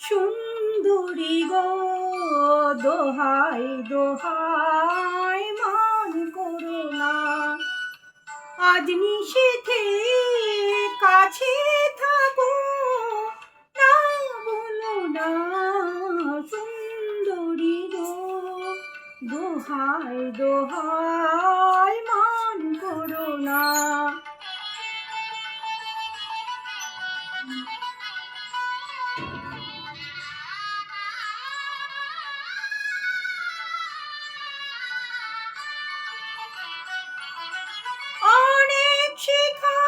সুন্দরী গো দোহাই দোহাই মান করো না, আজ নিশীথে কাছে থাকো না, বলো না সুন্দরী গো দোহাই দোহাই মান করো না। অনেক শিখা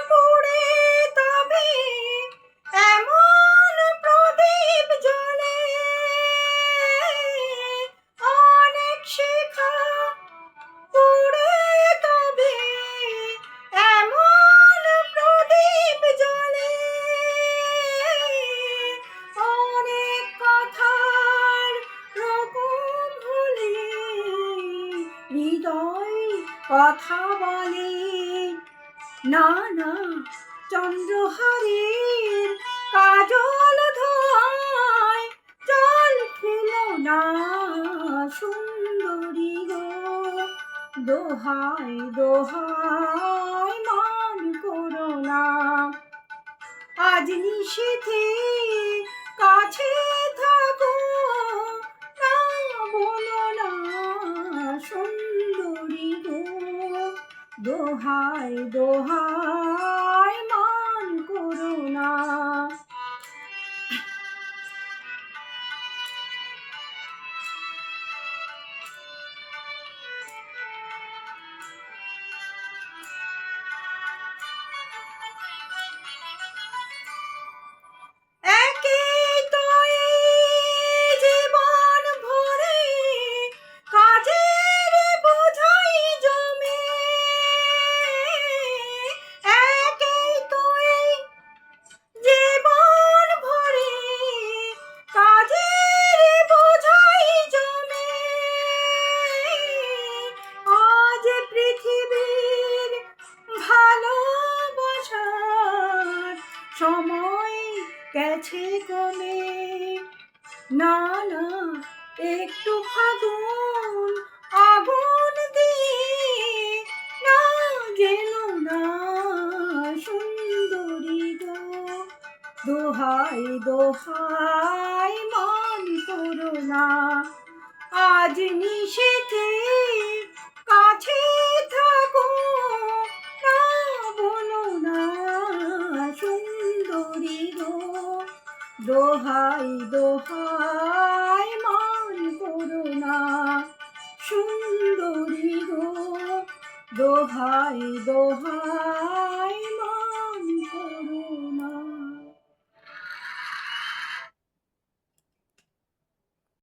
পুড়ে তবে এমন প্রদীপ জ্বলে, অনেক শিখা পুড়ে তবে এমন প্রদীপ জ্বলে, অনেক কথার রকম হলে হৃদয় কথা বলে, না না চন্দ্রহারের কাজল ধোয় জল ফেলো না সুন্দরী গো দোহাই দোহাই মান করো না, আজ নিশীথে কাছে থাকো না, বলো না সুন্দরী গো দোহাই দোহাই মান করো না। একেই তো এই জীবন ভরে কাজের বোঝাই জমে, একেই তো এই জীবন ভরে কাজের বোঝাই জমে, আজ পৃথিবীর ভালোবাসার সময় গেছে কমে, না না একটু ফাগুন আগুন দিয়ে না গেলো না সুন্দরী গো দোহাই দোহাই মান করো না, আজ নিশীথে কাছে থাকো না, বলো না সুন্দরী গো দোহাই দোহাই মান করো না, সুন্দরী গো দোহাই দোহাই